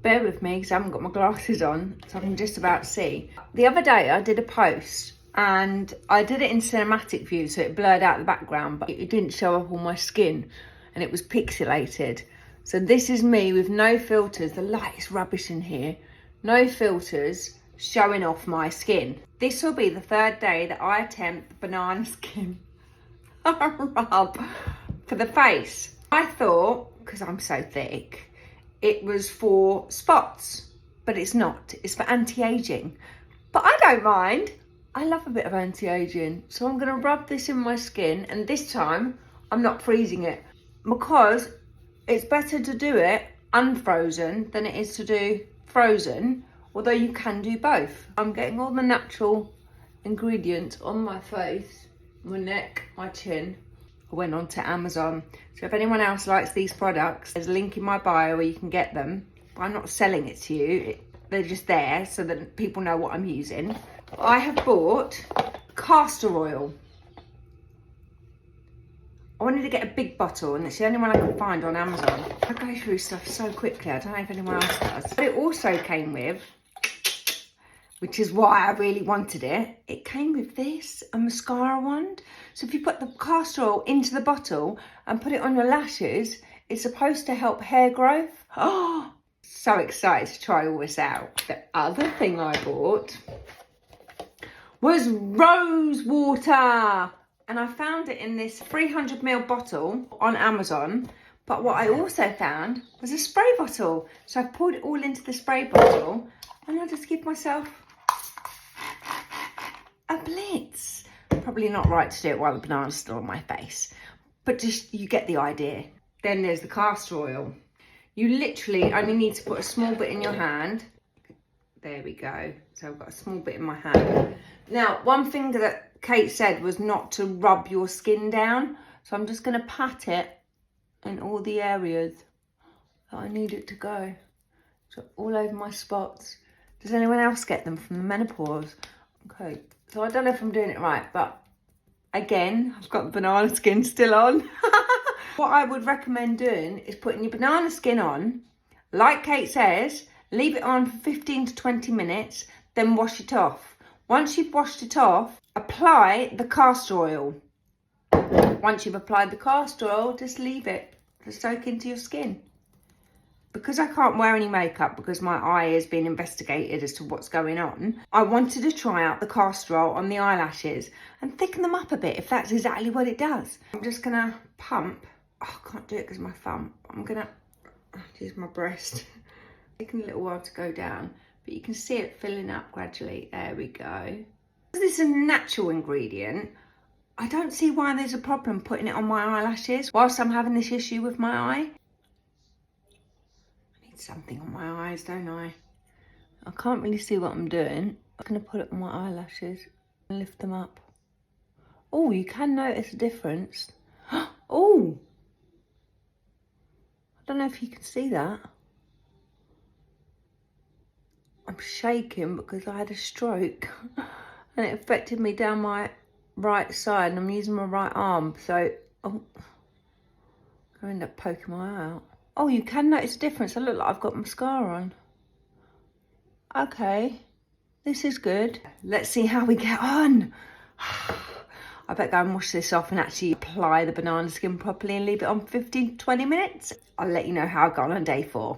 Bear with me because I haven't got my glasses on, so I can just about see. The other day I did a post and I did it in cinematic view, so it blurred out the background, but it didn't show up on my skin and it was pixelated. So this is me with no filters. The light is rubbish in here. No filters, showing off my skin. This will be the third day that I attempt the banana skin rub for the face. I thought, because I'm so thick, it was for spots, but it's not. It's for anti-aging. But I don't mind. I love a bit of anti-aging. So I'm gonna rub this in my skin, and this time I'm not freezing it because it's better to do it unfrozen than it is to do frozen, although you can do both. I'm getting all the natural ingredients on my face, my neck, my chin. I went on to Amazon. So if anyone else likes these products, there's a link in my bio where you can get them. But I'm not selling it to you. They're just there so that people know what I'm using. I have bought castor oil. I wanted to get a big bottle and it's the only one I could find on Amazon. I go through stuff so quickly, I don't know if anyone else does. But it also came with, which is why I really wanted it, it came with this, a mascara wand. So if you put the castor oil into the bottle and put it on your lashes, it's supposed to help hair growth. Oh, so excited to try all this out. The other thing I bought was Rosewater. And I found it in this 300ml bottle on Amazon. But what I also found was a spray bottle. So I poured it all into the spray bottle and I just give myself a blitz. Probably not right to do it while the banana's still on my face, but just, you get the idea. Then there's the castor oil. You literally only need to put a small bit in your hand. There we go. So I've got a small bit in my hand. Now, one thing that Kate said was not to rub your skin down. So I'm just going to pat it in all the areas that I need it to go. So all over my spots. Does anyone else get them from the menopause? Okay, so I don't know if I'm doing it right, but again, I've got the banana skin still on. What I would recommend doing is putting your banana skin on, like Kate says, leave it on for 15 to 20 minutes, then wash it off. Once you've washed it off, apply the castor oil. Once you've applied the castor oil, just leave it to soak into your skin. Because I can't wear any makeup because my eye is being investigated as to what's going on, I wanted to try out the castor oil on the eyelashes and thicken them up a bit if that's exactly what it does. I'm just going to pump. Oh, I can't do it because of my thumb. I'm going to use my breast. Taking a little while to go down, but you can see it filling up gradually. There we go. Because this is a natural ingredient, I don't see why there's a problem putting it on my eyelashes whilst I'm having this issue with my eye. Something on my eyes, don't I? I can't really see what I'm doing. I'm going to put it on my eyelashes and lift them up. Oh, you can notice a difference. Oh! I don't know if you can see that. I'm shaking because I had a stroke and it affected me down my right side and I'm using my right arm, so I end up poking my eye out. Oh, you can notice a difference. I look like I've got mascara on. Okay, this is good. Let's see how we get on. I better go and wash this off and actually apply the banana skin properly and leave it on 15 to 20 minutes. I'll let you know how I got on day 4.